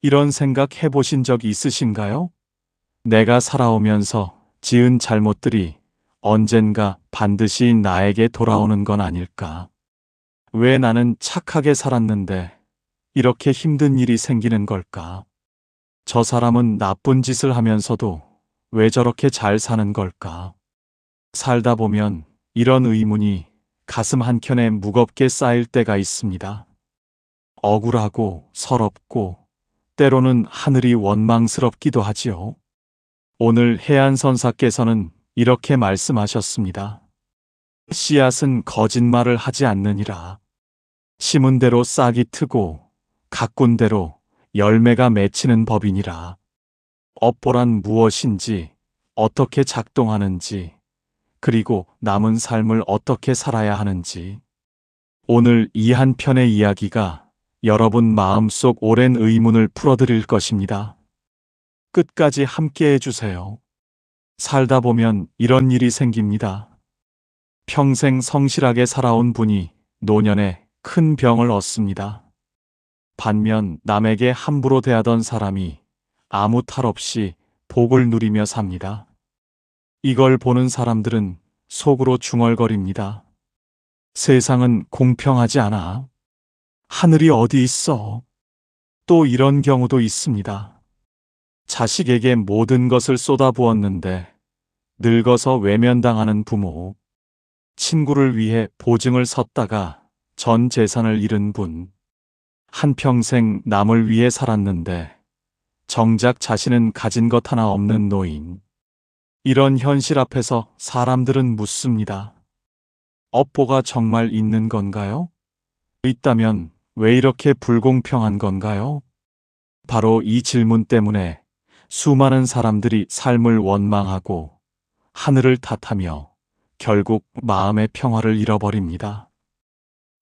이런 생각 해보신 적 있으신가요? 내가 살아오면서 지은 잘못들이 언젠가 반드시 나에게 돌아오는 건 아닐까? 왜 나는 착하게 살았는데 이렇게 힘든 일이 생기는 걸까? 저 사람은 나쁜 짓을 하면서도 왜 저렇게 잘 사는 걸까? 살다 보면 이런 의문이 가슴 한켠에 무겁게 쌓일 때가 있습니다. 억울하고 서럽고 때로는 하늘이 원망스럽기도 하지요. 오늘 해안선사께서는 이렇게 말씀하셨습니다. 씨앗은 거짓말을 하지 않느니라. 심은 대로 싹이 트고 가꾼 대로 열매가 맺히는 법이니라. 업보란 무엇인지, 어떻게 작동하는지, 그리고 남은 삶을 어떻게 살아야 하는지. 오늘 이 한 편의 이야기가 여러분 마음속 오랜 의문을 풀어드릴 것입니다. 끝까지 함께 해주세요. 살다 보면 이런 일이 생깁니다. 평생 성실하게 살아온 분이 노년에 큰 병을 얻습니다. 반면 남에게 함부로 대하던 사람이 아무 탈 없이 복을 누리며 삽니다. 이걸 보는 사람들은 속으로 중얼거립니다. 세상은 공평하지 않아. 하늘이 어디 있어? 또 이런 경우도 있습니다. 자식에게 모든 것을 쏟아부었는데 늙어서 외면당하는 부모, 친구를 위해 보증을 섰다가 전 재산을 잃은 분, 한평생 남을 위해 살았는데 정작 자신은 가진 것 하나 없는 노인. 이런 현실 앞에서 사람들은 묻습니다. 업보가 정말 있는 건가요? 있다면 왜 이렇게 불공평한 건가요? 바로 이 질문 때문에 수많은 사람들이 삶을 원망하고 하늘을 탓하며 결국 마음의 평화를 잃어버립니다.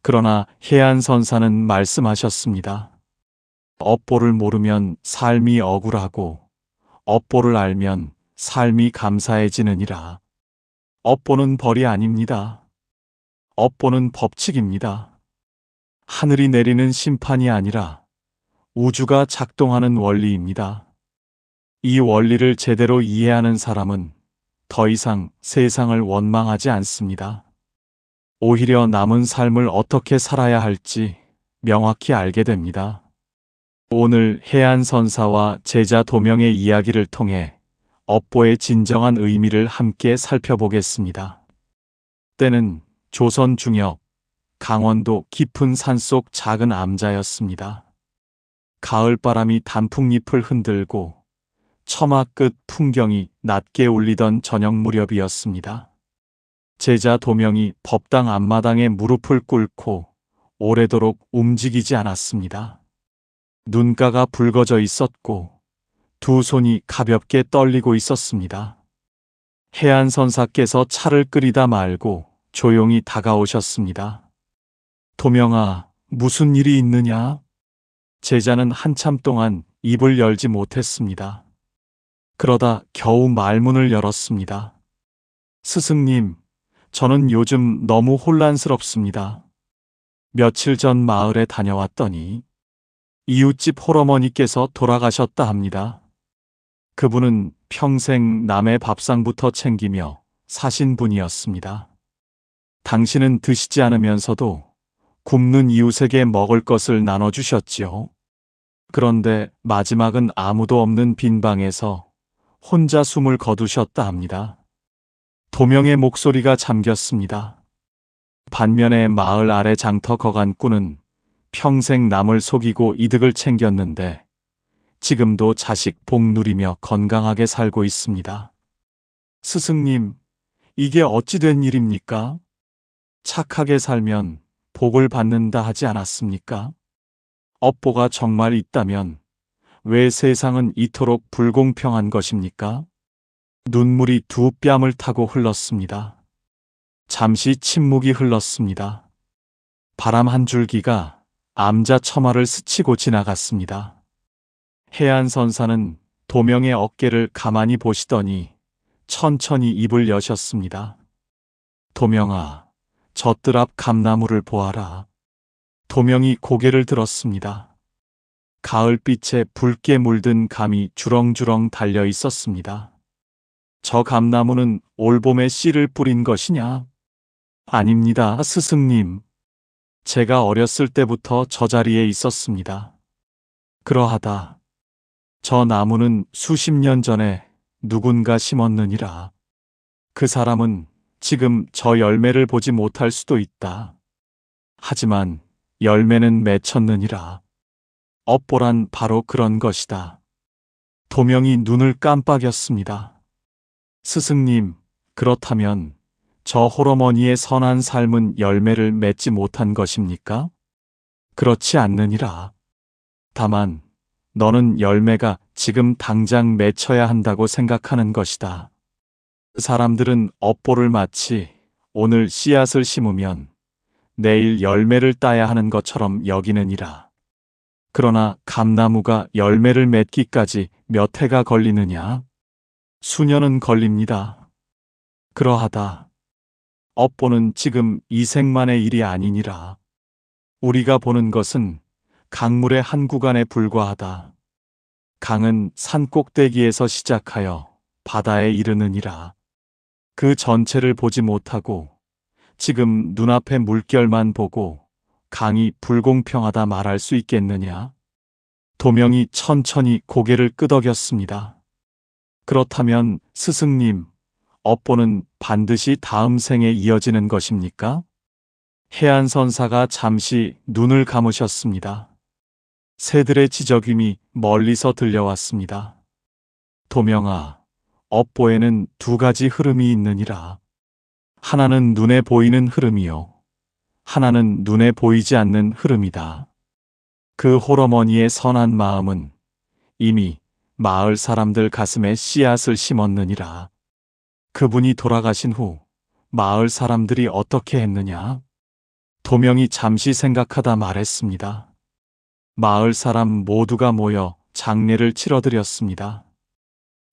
그러나 해안선사는 말씀하셨습니다. 업보를 모르면 삶이 억울하고 업보를 알면 삶이 감사해지느니라. 업보는 벌이 아닙니다. 업보는 법칙입니다. 하늘이 내리는 심판이 아니라 우주가 작동하는 원리입니다. 이 원리를 제대로 이해하는 사람은 더 이상 세상을 원망하지 않습니다. 오히려 남은 삶을 어떻게 살아야 할지 명확히 알게 됩니다. 오늘 해안선사와 제자 도명의 이야기를 통해 업보의 진정한 의미를 함께 살펴보겠습니다. 때는 조선 중엽, 강원도 깊은 산속 작은 암자였습니다. 가을바람이 단풍잎을 흔들고 처마 끝 풍경이 낮게 울리던 저녁 무렵이었습니다. 제자 도명이 법당 앞마당에 무릎을 꿇고 오래도록 움직이지 않았습니다. 눈가가 붉어져 있었고 두 손이 가볍게 떨리고 있었습니다. 해안선사께서 차를 끓이다 말고 조용히 다가오셨습니다. 도명아, 무슨 일이 있느냐? 제자는 한참 동안 입을 열지 못했습니다. 그러다 겨우 말문을 열었습니다. 스승님, 저는 요즘 너무 혼란스럽습니다. 며칠 전 마을에 다녀왔더니 이웃집 홀어머니께서 돌아가셨다 합니다. 그분은 평생 남의 밥상부터 챙기며 사신 분이었습니다. 당신은 드시지 않으면서도 굶는 이웃에게 먹을 것을 나눠주셨지요. 그런데 마지막은 아무도 없는 빈 방에서 혼자 숨을 거두셨다 합니다. 도명의 목소리가 잠겼습니다. 반면에 마을 아래 장터 거간꾼은 평생 남을 속이고 이득을 챙겼는데 지금도 자식 복 누리며 건강하게 살고 있습니다. 스승님, 이게 어찌 된 일입니까? 착하게 살면 복을 받는다 하지 않았습니까? 업보가 정말 있다면 왜 세상은 이토록 불공평한 것입니까? 눈물이 두 뺨을 타고 흘렀습니다. 잠시 침묵이 흘렀습니다. 바람 한 줄기가 암자 처마를 스치고 지나갔습니다. 해안선사는 도명의 어깨를 가만히 보시더니 천천히 입을 여셨습니다. 도명아, 젖들 앞 감나무를 보아라. 도명이 고개를 들었습니다. 가을빛에 붉게 물든 감이 주렁주렁 달려 있었습니다. 저 감나무는 올봄에 씨를 뿌린 것이냐? 아닙니다, 스승님. 제가 어렸을 때부터 저 자리에 있었습니다. 그러하다. 저 나무는 수십 년 전에 누군가 심었느니라. 그 사람은 지금 저 열매를 보지 못할 수도 있다. 하지만 열매는 맺혔느니라. 업보란 바로 그런 것이다. 도명이 눈을 깜빡였습니다. 스승님, 그렇다면 저 홀어머니의 선한 삶은 열매를 맺지 못한 것입니까? 그렇지 않느니라. 다만 너는 열매가 지금 당장 맺혀야 한다고 생각하는 것이다. 사람들은 업보를 마치 오늘 씨앗을 심으면 내일 열매를 따야 하는 것처럼 여기느니라. 그러나 감나무가 열매를 맺기까지 몇 해가 걸리느냐? 수년은 걸립니다. 그러하다. 업보는 지금 이 생만의 일이 아니니라. 우리가 보는 것은 강물의 한 구간에 불과하다. 강은 산 꼭대기에서 시작하여 바다에 이르느니라. 그 전체를 보지 못하고 지금 눈앞의 물결만 보고 강이 불공평하다 말할 수 있겠느냐? 도명이 천천히 고개를 끄덕였습니다. 그렇다면 스승님, 업보는 반드시 다음 생에 이어지는 것입니까? 해안선사가 잠시 눈을 감으셨습니다. 새들의 지저귀이 멀리서 들려왔습니다. 도명아, 업보에는 두 가지 흐름이 있느니라. 하나는 눈에 보이는 흐름이요. 하나는 눈에 보이지 않는 흐름이다. 그 홀어머니의 선한 마음은 이미 마을 사람들 가슴에 씨앗을 심었느니라. 그분이 돌아가신 후 마을 사람들이 어떻게 했느냐? 도명이 잠시 생각하다 말했습니다. 마을 사람 모두가 모여 장례를 치러드렸습니다.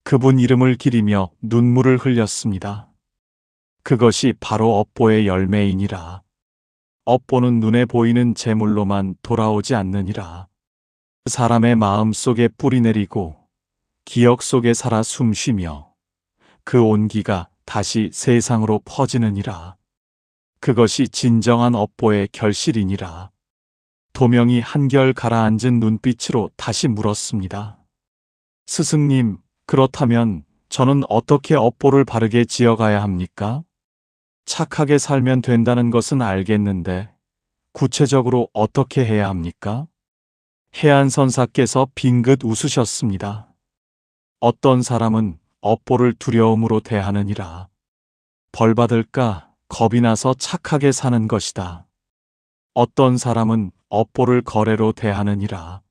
그분 이름을 기리며 눈물을 흘렸습니다. 그것이 바로 업보의 열매이니라. 업보는 눈에 보이는 재물로만 돌아오지 않느니라. 사람의 마음 속에 뿌리 내리고 기억 속에 살아 숨쉬며 그 온기가 다시 세상으로 퍼지느니라. 그것이 진정한 업보의 결실이니라. 도명이 한결 가라앉은 눈빛으로 다시 물었습니다. 스승님, 그렇다면 저는 어떻게 업보를 바르게 지어가야 합니까? 착하게 살면 된다는 것은 알겠는데 구체적으로 어떻게 해야 합니까? 해안선사께서 빙긋 웃으셨습니다. 어떤 사람은 업보를 두려움으로 대하느니라. 벌 받을까 겁이 나서 착하게 사는 것이다. 어떤 사람은 업보를 거래로 대하느니라.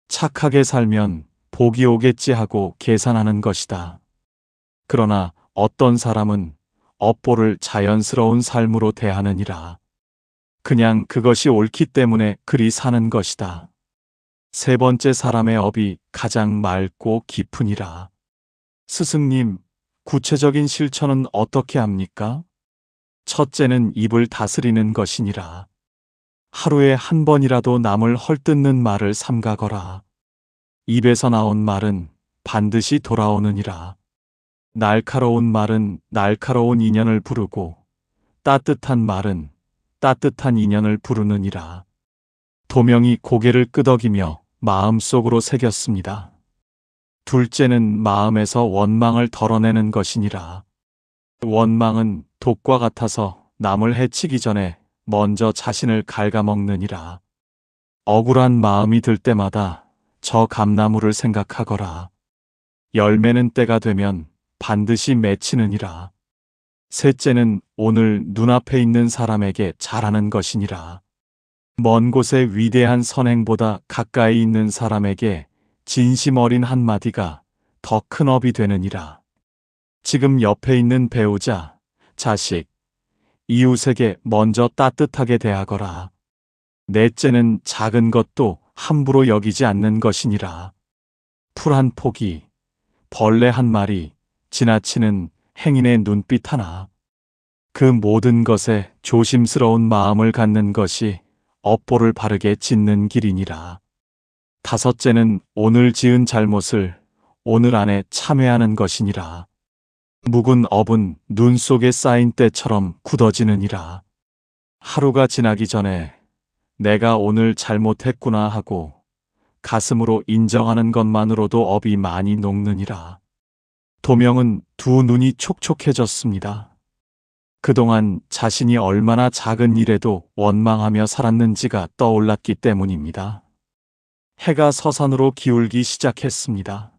착하게 살면 복이 오겠지 하고 계산하는 것이다. 그러나 어떤 사람은 업보를 자연스러운 삶으로 대하느니라. 그냥 그것이 옳기 때문에 그리 사는 것이다. 세 번째 사람의 업이 가장 맑고 깊으니라. 스승님, 구체적인 실천은 어떻게 합니까? 첫째는 입을 다스리는 것이니라. 하루에 한 번이라도 남을 헐뜯는 말을 삼가거라. 입에서 나온 말은 반드시 돌아오느니라. 날카로운 말은 날카로운 인연을 부르고 따뜻한 말은 따뜻한 인연을 부르느니라. 도명이 고개를 끄덕이며 마음속으로 새겼습니다. 둘째는 마음에서 원망을 덜어내는 것이니라. 원망은 독과 같아서 남을 해치기 전에 먼저 자신을 갉아먹느니라. 억울한 마음이 들 때마다 저 감나무를 생각하거라. 열매는 때가 되면 반드시 맺히느니라. 셋째는 오늘 눈앞에 있는 사람에게 잘하는 것이니라. 먼 곳의 위대한 선행보다 가까이 있는 사람에게 진심 어린 한마디가 더 큰 업이 되느니라. 지금 옆에 있는 배우자, 자식, 이웃에게 먼저 따뜻하게 대하거라. 넷째는 작은 것도 함부로 여기지 않는 것이니라. 풀 한 포기, 벌레 한 마리, 지나치는 행인의 눈빛 하나. 그 모든 것에 조심스러운 마음을 갖는 것이 업보를 바르게 짓는 길이니라. 다섯째는 오늘 지은 잘못을 오늘 안에 참회하는 것이니라. 묵은 업은 눈 속에 쌓인 때처럼 굳어지느니라. 하루가 지나기 전에 내가 오늘 잘못했구나 하고 가슴으로 인정하는 것만으로도 업이 많이 녹느니라. 도명은 두 눈이 촉촉해졌습니다. 그동안 자신이 얼마나 작은 일에도 원망하며 살았는지가 떠올랐기 때문입니다. 해가 서산으로 기울기 시작했습니다.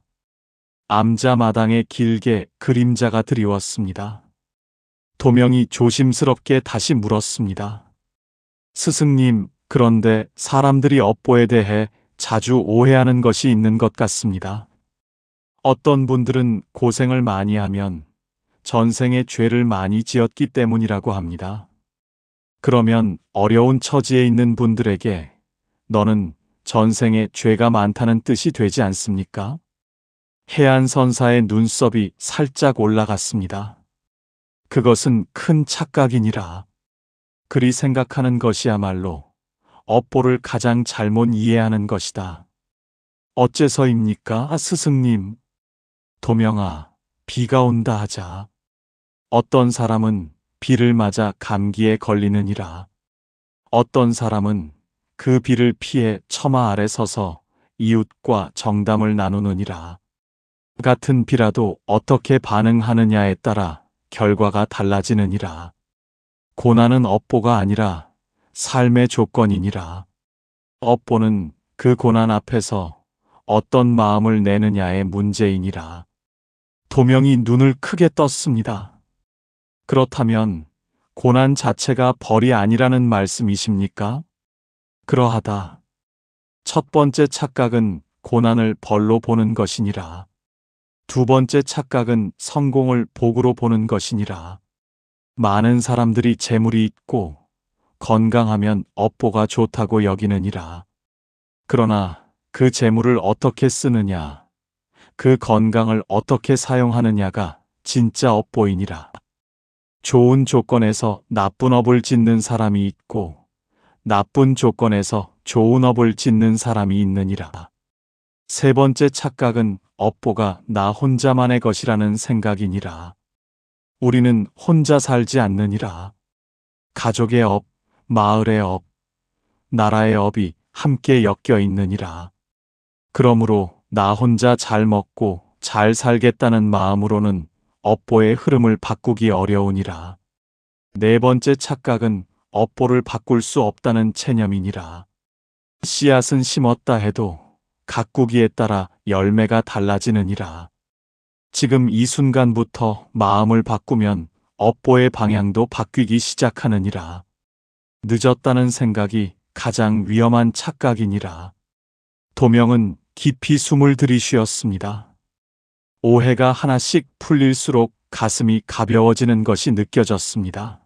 암자마당에 길게 그림자가 드리웠습니다. 도명이 조심스럽게 다시 물었습니다. 스승님, 그런데 사람들이 업보에 대해 자주 오해하는 것이 있는 것 같습니다. 어떤 분들은 고생을 많이 하면 전생에 죄를 많이 지었기 때문이라고 합니다. 그러면 어려운 처지에 있는 분들에게 너는 전생에 죄가 많다는 뜻이 되지 않습니까? 해안선사의 눈썹이 살짝 올라갔습니다. 그것은 큰 착각이니라. 그리 생각하는 것이야말로 업보를 가장 잘못 이해하는 것이다. 어째서입니까, 스승님? 도명아, 비가 온다 하자. 어떤 사람은 비를 맞아 감기에 걸리느니라. 어떤 사람은 그 비를 피해 처마 아래 서서 이웃과 정담을 나누느니라. 같은 비라도 어떻게 반응하느냐에 따라 결과가 달라지느니라. 고난은 업보가 아니라 삶의 조건이니라. 업보는 그 고난 앞에서 어떤 마음을 내느냐의 문제이니라. 도명이 눈을 크게 떴습니다. 그렇다면 고난 자체가 벌이 아니라는 말씀이십니까? 그러하다. 첫 번째 착각은 고난을 벌로 보는 것이니라. 두 번째 착각은 성공을 복으로 보는 것이니라. 많은 사람들이 재물이 있고 건강하면 업보가 좋다고 여기느니라. 그러나 그 재물을 어떻게 쓰느냐, 그 건강을 어떻게 사용하느냐가 진짜 업보이니라. 좋은 조건에서 나쁜 업을 짓는 사람이 있고 나쁜 조건에서 좋은 업을 짓는 사람이 있느니라. 세 번째 착각은 업보가 나 혼자만의 것이라는 생각이니라. 우리는 혼자 살지 않느니라. 가족의 업, 마을의 업, 나라의 업이 함께 엮여 있느니라. 그러므로 나 혼자 잘 먹고 잘 살겠다는 마음으로는 업보의 흐름을 바꾸기 어려우니라. 네 번째 착각은 업보를 바꿀 수 없다는 체념이니라. 씨앗은 심었다 해도 가꾸기에 따라 열매가 달라지느니라. 지금 이 순간부터 마음을 바꾸면 업보의 방향도 바뀌기 시작하느니라. 늦었다는 생각이 가장 위험한 착각이니라. 도명은 깊이 숨을 들이쉬었습니다. 오해가 하나씩 풀릴수록 가슴이 가벼워지는 것이 느껴졌습니다.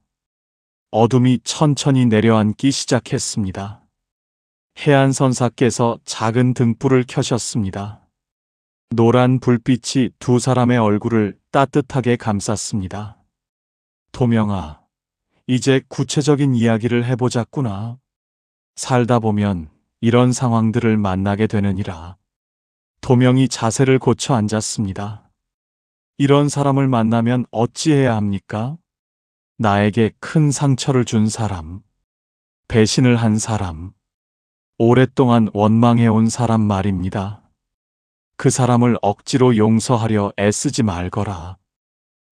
어둠이 천천히 내려앉기 시작했습니다. 해안선사께서 작은 등불을 켜셨습니다. 노란 불빛이 두 사람의 얼굴을 따뜻하게 감쌌습니다. 도명아, 이제 구체적인 이야기를 해보자꾸나. 살다 보면 이런 상황들을 만나게 되느니라. 도명이 자세를 고쳐 앉았습니다. 이런 사람을 만나면 어찌해야 합니까? 나에게 큰 상처를 준 사람, 배신을 한 사람, 오랫동안 원망해온 사람 말입니다. 그 사람을 억지로 용서하려 애쓰지 말거라.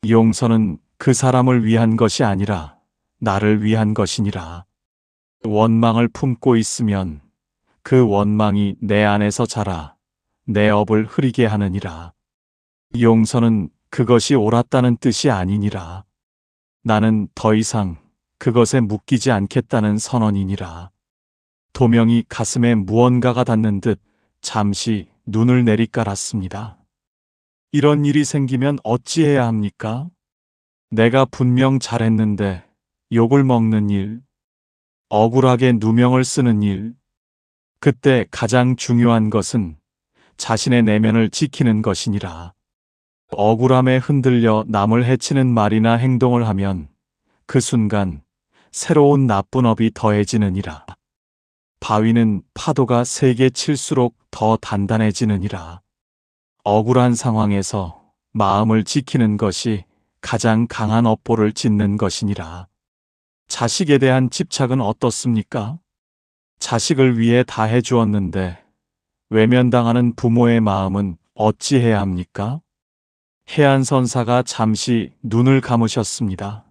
용서는 그 사람을 위한 것이 아니라 나를 위한 것이니라. 원망을 품고 있으면 그 원망이 내 안에서 자라 내 업을 흐리게 하느니라. 용서는 그것이 옳았다는 뜻이 아니니라. 나는 더 이상 그것에 묶이지 않겠다는 선언이니라. 도명이 가슴에 무언가가 닿는 듯 잠시 눈을 내리깔았습니다. 이런 일이 생기면 어찌해야 합니까? 내가 분명 잘했는데 욕을 먹는 일, 억울하게 누명을 쓰는 일. 그때 가장 중요한 것은 자신의 내면을 지키는 것이니라. 억울함에 흔들려 남을 해치는 말이나 행동을 하면 그 순간 새로운 나쁜 업이 더해지느니라. 바위는 파도가 세게 칠수록 더 단단해지느니라. 억울한 상황에서 마음을 지키는 것이 가장 강한 업보를 짓는 것이니라. 자식에 대한 집착은 어떻습니까? 자식을 위해 다 해주었는데 외면당하는 부모의 마음은 어찌해야 합니까? 해안선사가 잠시 눈을 감으셨습니다.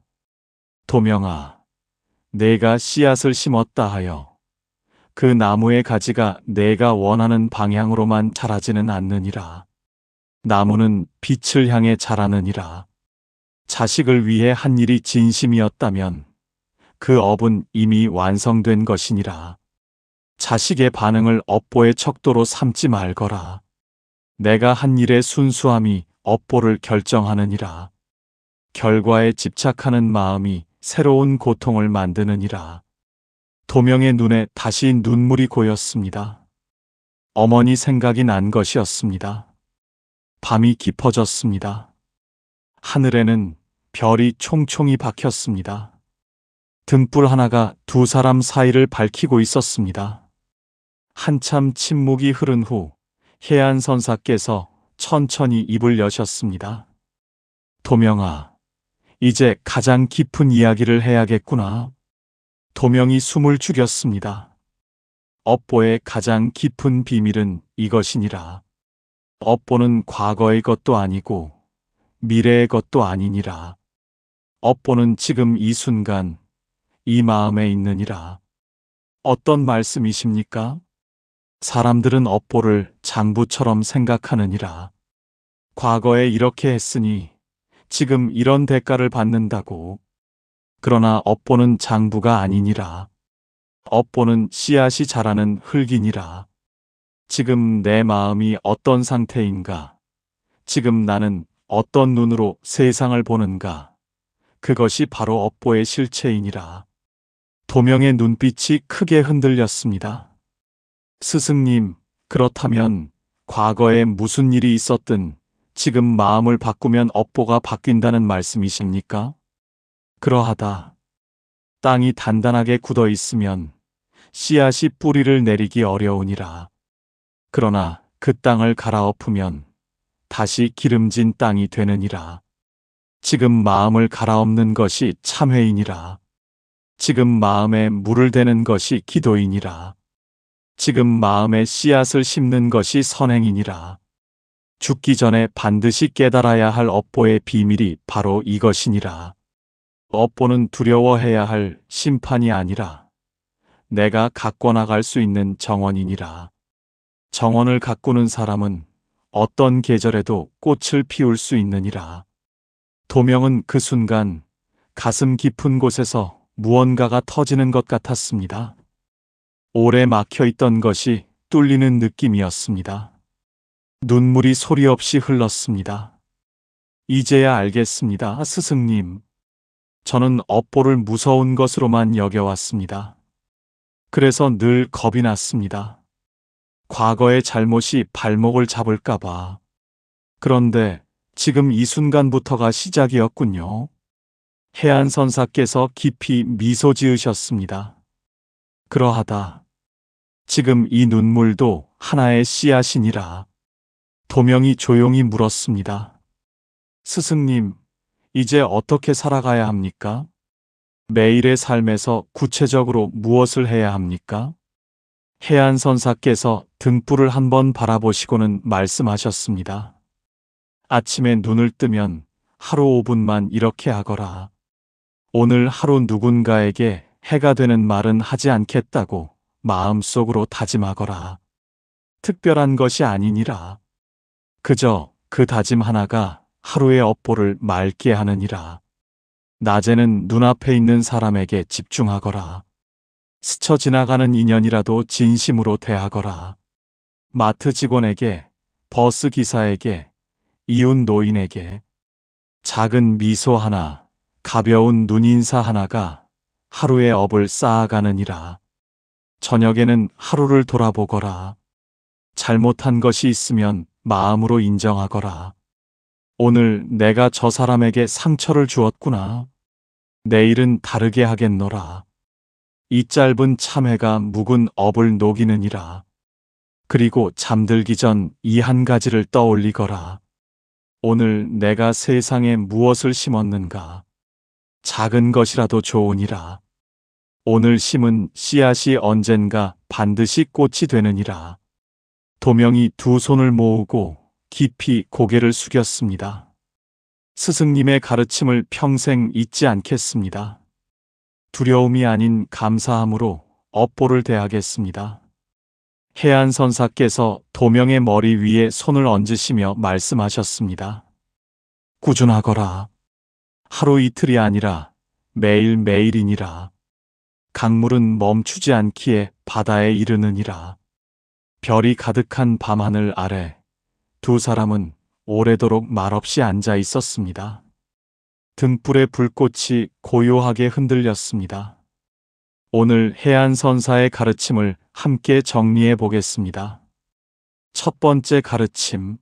도명아, 내가 씨앗을 심었다 하여 그 나무의 가지가 내가 원하는 방향으로만 자라지는 않느니라. 나무는 빛을 향해 자라느니라. 자식을 위해 한 일이 진심이었다면 그 업은 이미 완성된 것이니라. 자식의 반응을 업보의 척도로 삼지 말거라. 내가 한 일의 순수함이 업보를 결정하느니라. 결과에 집착하는 마음이 새로운 고통을 만드느니라. 도명의 눈에 다시 눈물이 고였습니다. 어머니 생각이 난 것이었습니다. 밤이 깊어졌습니다. 하늘에는 별이 총총히 박혔습니다. 등불 하나가 두 사람 사이를 밝히고 있었습니다. 한참 침묵이 흐른 후 해안선사께서 천천히 입을 여셨습니다. 도명아, 이제 가장 깊은 이야기를 해야겠구나. 도명이 숨을 죽였습니다. 업보의 가장 깊은 비밀은 이것이니라. 업보는 과거의 것도 아니고 미래의 것도 아니니라. 업보는 지금 이 순간 이 마음에 있느니라. 어떤 말씀이십니까? 사람들은 업보를 장부처럼 생각하느니라. 과거에 이렇게 했으니 지금 이런 대가를 받는다고. 그러나 업보는 장부가 아니니라. 업보는 씨앗이 자라는 흙이니라. 지금 내 마음이 어떤 상태인가? 지금 나는 어떤 눈으로 세상을 보는가? 그것이 바로 업보의 실체이니라. 도명의 눈빛이 크게 흔들렸습니다. 스승님, 그렇다면 과거에 무슨 일이 있었든 지금 마음을 바꾸면 업보가 바뀐다는 말씀이십니까? 그러하다. 땅이 단단하게 굳어 있으면 씨앗이 뿌리를 내리기 어려우니라. 그러나 그 땅을 갈아엎으면 다시 기름진 땅이 되느니라. 지금 마음을 갈아엎는 것이 참회이니라. 지금 마음에 물을 대는 것이 기도이니라. 지금 마음에 씨앗을 심는 것이 선행이니라. 죽기 전에 반드시 깨달아야 할 업보의 비밀이 바로 이것이니라. 업보는 두려워해야 할 심판이 아니라 내가 가꿔 나갈 수 있는 정원이니라. 정원을 가꾸는 사람은 어떤 계절에도 꽃을 피울 수 있느니라. 도명은 그 순간 가슴 깊은 곳에서 무언가가 터지는 것 같았습니다. 오래 막혀 있던 것이 뚫리는 느낌이었습니다. 눈물이 소리 없이 흘렀습니다. 이제야 알겠습니다, 스승님. 저는 업보를 무서운 것으로만 여겨왔습니다. 그래서 늘 겁이 났습니다. 과거의 잘못이 발목을 잡을까봐. 그런데 지금 이 순간부터가 시작이었군요. 해안선사께서 깊이 미소 지으셨습니다. 그러하다. 지금 이 눈물도 하나의 씨앗이니라. 도명이 조용히 물었습니다. 스승님, 이제 어떻게 살아가야 합니까? 매일의 삶에서 구체적으로 무엇을 해야 합니까? 해안선사께서 등불을 한번 바라보시고는 말씀하셨습니다. 아침에 눈을 뜨면 하루 5분만 이렇게 하거라. 오늘 하루 누군가에게 해가 되는 말은 하지 않겠다고 마음속으로 다짐하거라. 특별한 것이 아니니라. 그저 그 다짐 하나가 하루의 업보를 맑게 하느니라. 낮에는 눈앞에 있는 사람에게 집중하거라. 스쳐 지나가는 인연이라도 진심으로 대하거라. 마트 직원에게, 버스 기사에게, 이웃 노인에게 작은 미소 하나, 가벼운 눈인사 하나가 하루의 업을 쌓아가느니라. 저녁에는 하루를 돌아보거라. 잘못한 것이 있으면 마음으로 인정하거라. 오늘 내가 저 사람에게 상처를 주었구나. 내일은 다르게 하겠노라. 이 짧은 참회가 묵은 업을 녹이느니라. 그리고 잠들기 전 이 한 가지를 떠올리거라. 오늘 내가 세상에 무엇을 심었는가? 작은 것이라도 좋으니라. 오늘 심은 씨앗이 언젠가 반드시 꽃이 되느니라. 도명이 두 손을 모으고 깊이 고개를 숙였습니다. 스승님의 가르침을 평생 잊지 않겠습니다. 두려움이 아닌 감사함으로 업보를 대하겠습니다. 해안선사께서 도명의 머리 위에 손을 얹으시며 말씀하셨습니다. 꾸준하거라. 하루 이틀이 아니라 매일매일이니라. 강물은 멈추지 않기에 바다에 이르느니라. 별이 가득한 밤하늘 아래 두 사람은 오래도록 말없이 앉아 있었습니다. 등불의 불꽃이 고요하게 흔들렸습니다. 오늘 해안선사의 가르침을 함께 정리해 보겠습니다. 첫 번째 가르침.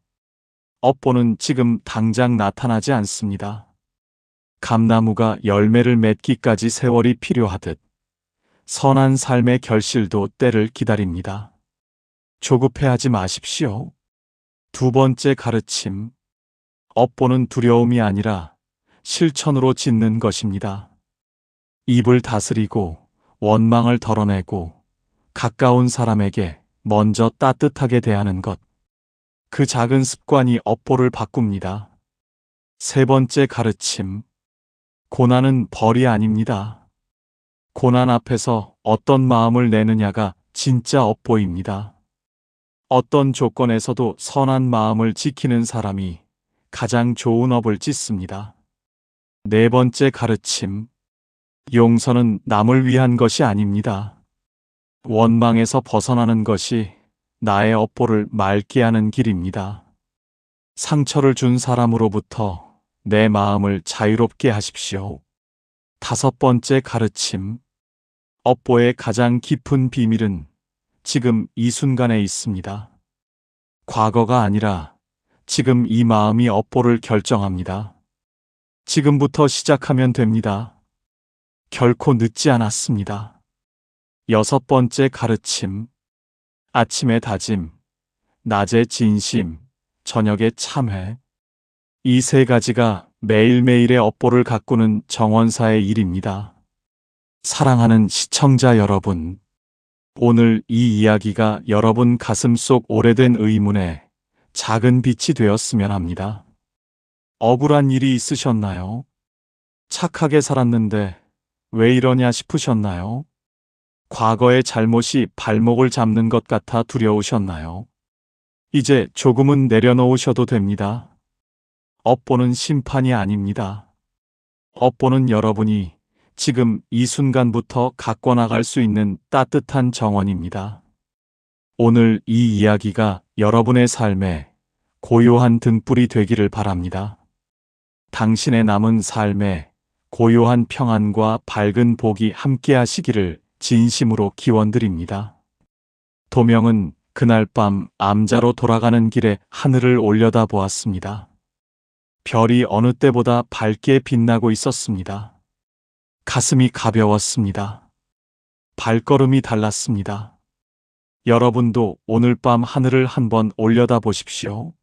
업보는 지금 당장 나타나지 않습니다. 감나무가 열매를 맺기까지 세월이 필요하듯 선한 삶의 결실도 때를 기다립니다. 조급해하지 마십시오. 두 번째 가르침. 업보는 두려움이 아니라 실천으로 짓는 것입니다. 입을 다스리고 원망을 덜어내고 가까운 사람에게 먼저 따뜻하게 대하는 것. 그 작은 습관이 업보를 바꿉니다. 세 번째 가르침. 고난은 벌이 아닙니다. 고난 앞에서 어떤 마음을 내느냐가 진짜 업보입니다. 어떤 조건에서도 선한 마음을 지키는 사람이 가장 좋은 업을 짓습니다. 네 번째 가르침. 용서는 남을 위한 것이 아닙니다. 원망에서 벗어나는 것이 나의 업보를 맑게 하는 길입니다. 상처를 준 사람으로부터 내 마음을 자유롭게 하십시오. 다섯 번째 가르침. 업보의 가장 깊은 비밀은 지금 이 순간에 있습니다. 과거가 아니라 지금 이 마음이 업보를 결정합니다. 지금부터 시작하면 됩니다. 결코 늦지 않았습니다. 여섯 번째 가르침. 아침에 다짐, 낮에 진심, 저녁에 참회. 이 세 가지가 매일매일의 업보를 가꾸는 정원사의 일입니다. 사랑하는 시청자 여러분, 오늘 이 이야기가 여러분 가슴 속 오래된 의문에 작은 빛이 되었으면 합니다. 억울한 일이 있으셨나요? 착하게 살았는데 왜 이러냐 싶으셨나요? 과거의 잘못이 발목을 잡는 것 같아 두려우셨나요? 이제 조금은 내려놓으셔도 됩니다. 업보는 심판이 아닙니다. 업보는 여러분이 지금 이 순간부터 가꿔 나갈 수 있는 따뜻한 정원입니다. 오늘 이 이야기가 여러분의 삶에 고요한 등불이 되기를 바랍니다. 당신의 남은 삶에 고요한 평안과 밝은 복이 함께 하시기를 진심으로 기원드립니다. 도명은 그날 밤 암자로 돌아가는 길에 하늘을 올려다 보았습니다. 별이 어느 때보다 밝게 빛나고 있었습니다. 가슴이 가벼웠습니다. 발걸음이 달랐습니다. 여러분도 오늘 밤 하늘을 한번 올려다 보십시오.